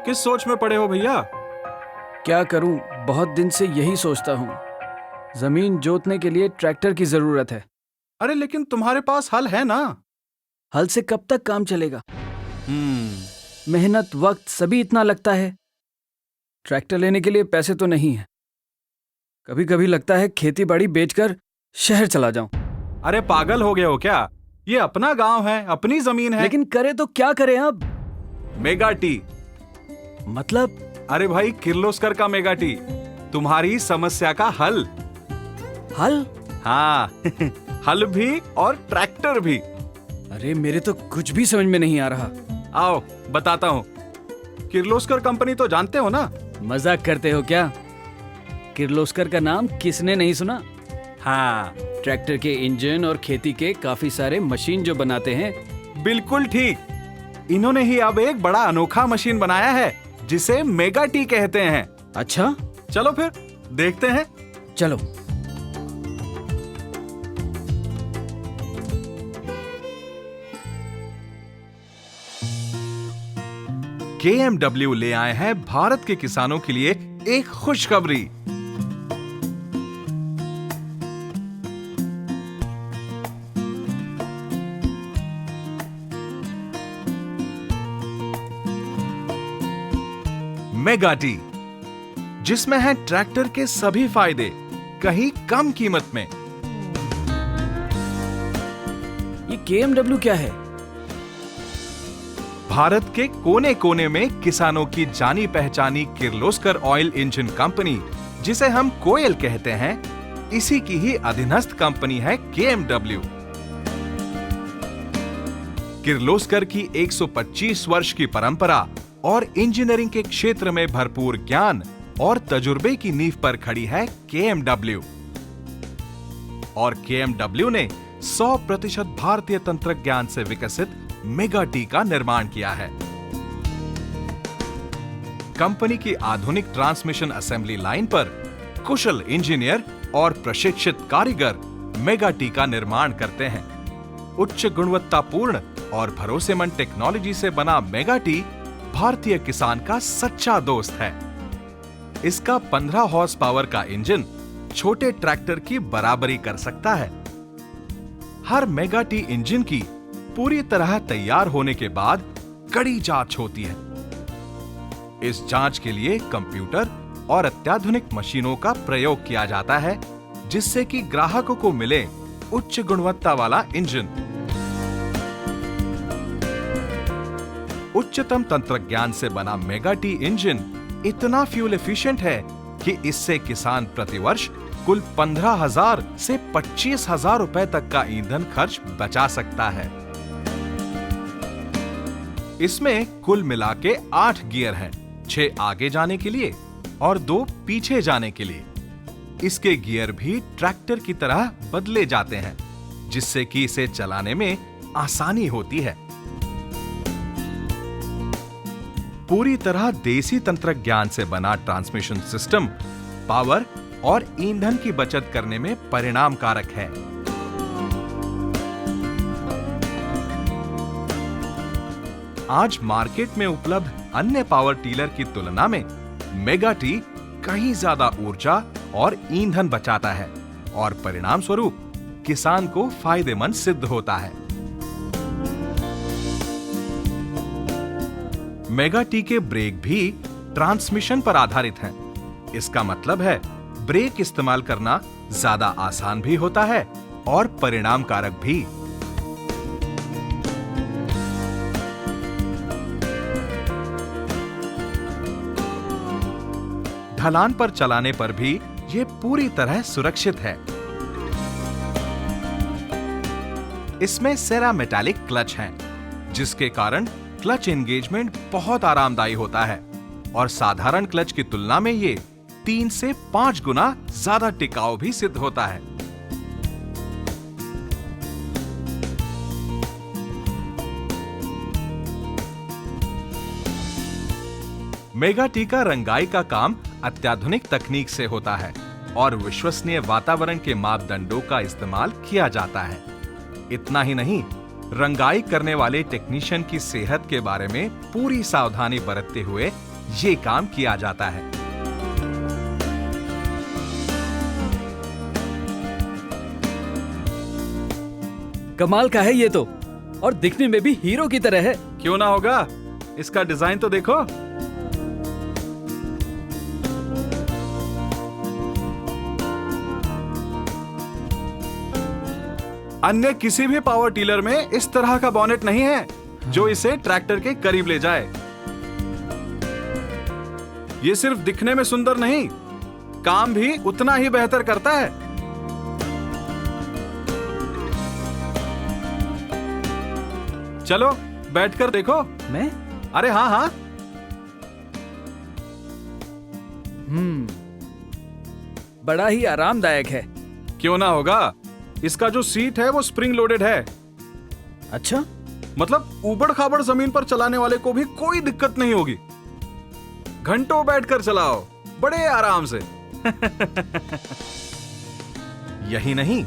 किस सोच में पड़े हो भैया? क्या करूं, बहुत दिन से यही सोचता हूं। जमीन जोतने के लिए ट्रैक्टर की जरूरत है। अरे लेकिन तुम्हारे पास हल है ना। हल से कब तक काम चलेगा? हम्म। मेहनत, वक्त सभी इतना लगता है। ट्रैक्टर लेने के लिए पैसे तो नहीं है। कभी कभी लगता है खेती बाड़ी बेचकर शहर चला जाऊं। अरे पागल हो गए हो क्या? ये अपना गांव है, अपनी जमीन है। लेकिन करे तो क्या करें अब? Mega T. मतलब? अरे भाई, किर्लोस्कर का मेगा टी तुम्हारी समस्या का हल। हल? हाँ हल भी और ट्रैक्टर भी। अरे मेरे तो कुछ भी समझ में नहीं आ रहा। आओ बताता हूँ। किर्लोस्कर कंपनी तो जानते हो ना? मजाक करते हो क्या? किर्लोस्कर का नाम किसने नहीं सुना? हाँ ट्रैक्टर के इंजन और खेती के काफी सारे मशीन जो बनाते हैं। बिल्कुल ठीक। इन्होंने ही अब एक बड़ा अनोखा मशीन बनाया है जिसे मेगा टी कहते हैं। अच्छा, चलो फिर देखते हैं। चलो। KMW ले आए हैं भारत के किसानों के लिए एक खुशखबरी। मेगा टी, जिसमें है ट्रैक्टर के सभी फायदे कहीं कम कीमत में। ये KMW क्या है? भारत के कोने कोने में किसानों की जानी पहचानी किर्लोस्कर ऑयल इंजन कंपनी, जिसे हम कोयल कहते हैं, इसी की ही अधीनस्थ कंपनी है KMW। किर्लोस्कर की 125 वर्ष की परंपरा और इंजीनियरिंग के क्षेत्र में भरपूर ज्ञान और तजुर्बे की नींव पर खड़ी है KMW। और KMW ने 100% भारतीय तंत्रज्ञान से विकसित मेगा टी का निर्माण किया है। कंपनी की आधुनिक ट्रांसमिशन असेंबली लाइन पर कुशल इंजीनियर और प्रशिक्षित कारीगर मेगा टी का निर्माण करते हैं। उच्च गुणवत्तापूर्ण और भरोसेमंद टेक्नोलॉजी से बना मेगा टी भारतीय किसान का सच्चा दोस्त है। इसका 15 हॉर्स पावर का इंजन छोटे ट्रैक्टर की बराबरी कर सकता है। हर मेगा टी इंजन की पूरी तरह तैयार होने के बाद कड़ी जांच होती है। इस जांच के लिए कंप्यूटर और अत्याधुनिक मशीनों का प्रयोग किया जाता है, जिससे कि ग्राहकों को मिले उच्च गुणवत्ता वाला इंजन। उच्चतम तंत्रज्ञान से बना मेगा टी इंजन इतना फ्यूल एफिशिएंट है कि इससे किसान प्रतिवर्ष कुल 15,000 से 25,000 रुपए तक का ईंधन खर्च बचा सकता है। इसमें कुल मिला के 8 गियर हैं, 6 आगे जाने के लिए और 2 पीछे जाने के लिए। इसके गियर भी ट्रैक्टर की तरह बदले जाते हैं, जिससे कि इसे चलाने में आसानी होती है। पूरी तरह देसी तंत्रज्ञान से बना ट्रांसमिशन सिस्टम पावर और ईंधन की बचत करने में परिणामकारक है। आज मार्केट में उपलब्ध अन्य पावर टीलर की तुलना में मेगा टी कहीं ज्यादा ऊर्जा और ईंधन बचाता है और परिणाम स्वरूप किसान को फायदेमंद सिद्ध होता है। मेगा टी के ब्रेक भी ट्रांसमिशन पर आधारित हैं। इसका मतलब है ब्रेक इस्तेमाल करना ज्यादा आसान भी होता है और परिणामकारक भी। ढलान पर चलाने पर भी ये पूरी तरह सुरक्षित है। इसमें सेरा मेटालिक क्लच हैं, जिसके कारण क्लच एंगेजमेंट बहुत आरामदायी होता है और साधारण क्लच की तुलना में ये 3 से 5 गुना ज्यादा टिकाऊ भी सिद्ध होता है। मेगा टी का रंगाई का काम अत्याधुनिक तकनीक से होता है और विश्वसनीय वातावरण के मापदंडों का इस्तेमाल किया जाता है। इतना ही नहीं, रंगाई करने वाले टेक्नीशियन की सेहत के बारे में पूरी सावधानी बरतते हुए ये काम किया जाता है। कमाल का है ये तो, और दिखने में भी हीरो की तरह है। क्यों ना होगा, इसका डिजाइन तो देखो। अन्य किसी भी पावर टीलर में इस तरह का बॉनेट नहीं है जो इसे ट्रैक्टर के करीब ले जाए। ये सिर्फ दिखने में सुंदर नहीं, काम भी उतना ही बेहतर करता है। चलो बैठकर देखो। मैं? अरे हाँ हाँ। बड़ा ही आरामदायक है। क्यों ना होगा, इसका जो सीट है वो स्प्रिंग लोडेड है। अच्छा, मतलब ऊबड़ खाबड़ जमीन पर चलाने वाले को भी कोई दिक्कत नहीं होगी। घंटों बैठकर चलाओ बड़े आराम से। यही नहीं,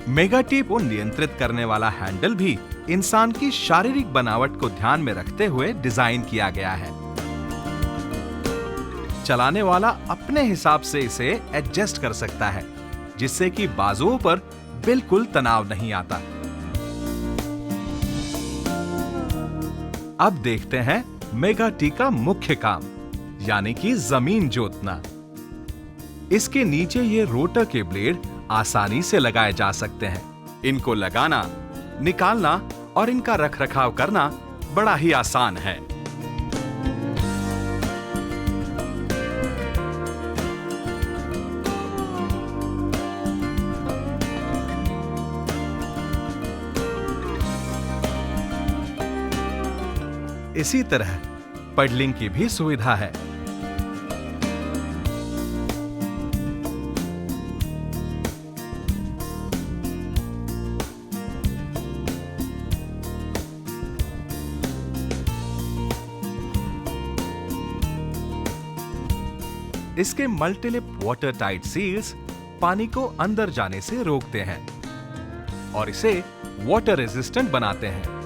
मेगाटी को नियंत्रित करने वाला हैंडल भी इंसान की शारीरिक बनावट को ध्यान में रखते हुए डिजाइन किया गया है। चलाने वाला अपने हिसाब से इसे एडजस्ट कर सकता है, जिससे कि बाजुओं पर बिल्कुल तनाव नहीं आता। अब देखते हैं मेगाटी का मुख्य काम, यानी कि जमीन जोतना। इसके नीचे ये रोटर के ब्लेड आसानी से लगाए जा सकते हैं। इनको लगाना, निकालना और इनका रखरखाव करना बड़ा ही आसान है। इसी तरह पेडलिंग की भी सुविधा है। इसके मल्टीलिप वाटर टाइट सील्स पानी को अंदर जाने से रोकते हैं और इसे वाटर रेजिस्टेंट बनाते हैं।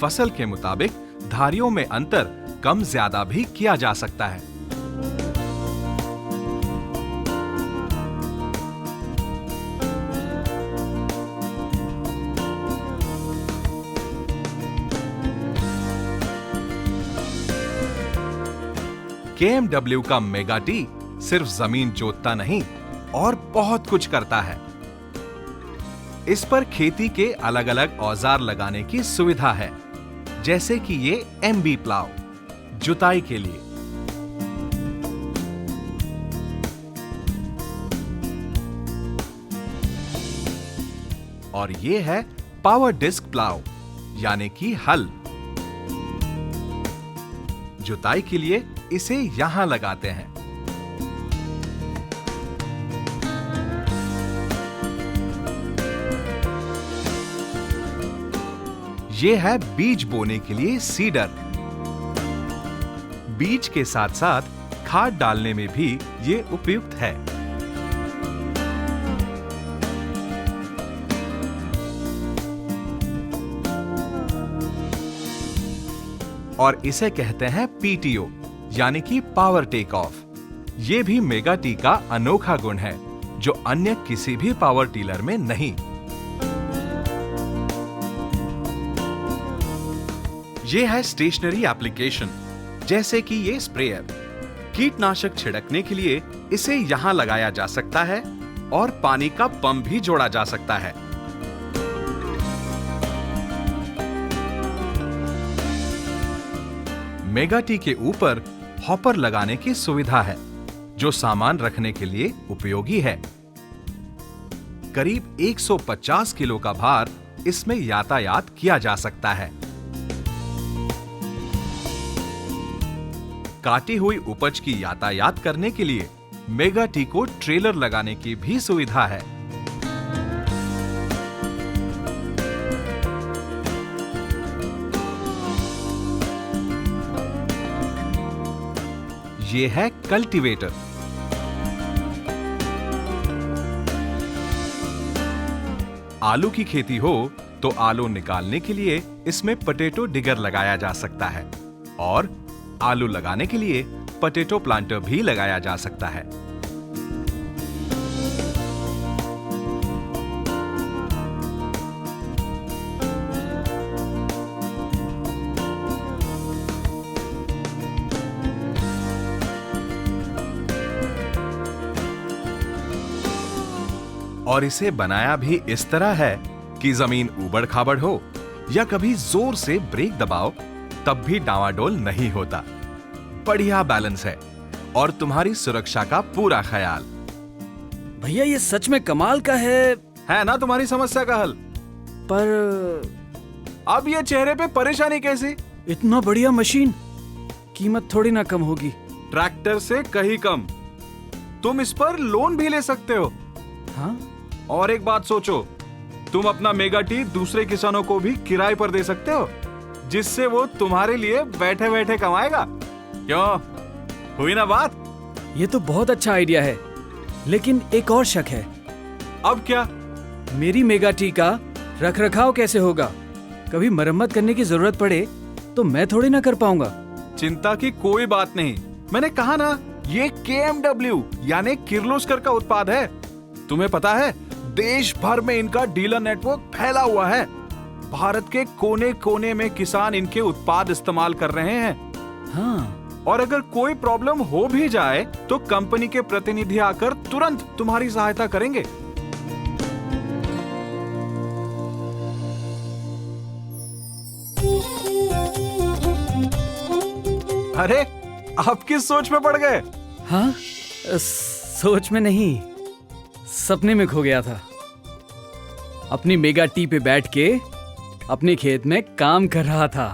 फसल के मुताबिक धारियों में अंतर कम ज्यादा भी किया जा सकता है। KMW का मेगाटी सिर्फ जमीन जोतता नहीं और बहुत कुछ करता है। इस पर खेती के अलग अलग औजार लगाने की सुविधा है, जैसे कि ये MB प्लाव जुताई के लिए, और ये है पावर डिस्क प्लाव यानी कि हल। जुताई के लिए इसे यहां लगाते हैं। ये है बीज बोने के लिए सीडर। बीज के साथ साथ खाद डालने में भी ये उपयुक्त है। और इसे कहते हैं PTO यानी कि पावर टेक ऑफ। ये भी मेगाटी का अनोखा गुण है जो अन्य किसी भी पावर टीलर में नहीं। ये है स्टेशनरी एप्लीकेशन, जैसे कि ये स्प्रेयर। कीटनाशक छिड़कने के लिए इसे यहां लगाया जा सकता है और पानी का पंप भी जोड़ा जा सकता है। मेगाटी के ऊपर हॉपर लगाने की सुविधा है, जो सामान रखने के लिए उपयोगी है। करीब 150 किलो का भार इसमें यातायात किया जा सकता है। काटी हुई उपज की यातायात करने के लिए मेगाटी को ट्रेलर लगाने की भी सुविधा है। ये है कल्टीवेटर। आलू की खेती हो तो आलू निकालने के लिए इसमें पोटैटो डिगर लगाया जा सकता है और आलू लगाने के लिए पोटैटो प्लांटर भी लगाया जा सकता है। और इसे बनाया भी इस तरह है कि जमीन ऊबड़ खाबड़ हो या कभी जोर से ब्रेक दबाओ तब भी डावाडोल नहीं होता। बढ़िया बैलेंस है और तुम्हारी सुरक्षा का पूरा ख्याल। भैया ये सच में कमाल का है ना तुम्हारी समस्या का हल। पर अब ये चेहरे पे परेशानी कैसी? इतना बढ़िया मशीन, कीमत थोड़ी ना कम होगी। ट्रैक्टर से कहीं कम। तुम इस पर लोन भी ले सकते हो। हाँ? और एक बात सोचो, तुम अपना मेगा टी दूसरे किसानों को भी किराए पर दे सकते हो, जिससे वो तुम्हारे लिए बैठे बैठे कमाएगा। क्यों, हुई ना बात? ये तो बहुत अच्छा आइडिया है, लेकिन एक और शक है। अब क्या? मेरी मेगा टी का रख रखाव कैसे होगा? कभी मरम्मत करने की जरूरत पड़े तो मैं थोड़ी ना कर पाऊंगा। चिंता की कोई बात नहीं। मैंने कहा ना, ये KMW यानी किर्लोस्कर का उत्पाद है। तुम्हें पता है, देश भर में इनका डीलर नेटवर्क फैला हुआ है। भारत के कोने कोने में किसान इनके उत्पाद इस्तेमाल कर रहे हैं। हाँ। और अगर कोई प्रॉब्लम हो भी जाए तो कंपनी के प्रतिनिधि आकर तुरंत तुम्हारी सहायता करेंगे। अरे, आप किस सोच में पड़ गए? हाँ, सोच में नहीं, सपने में खो गया था। अपनी मेगा टी पे बैठ के अपने खेत में काम कर रहा था।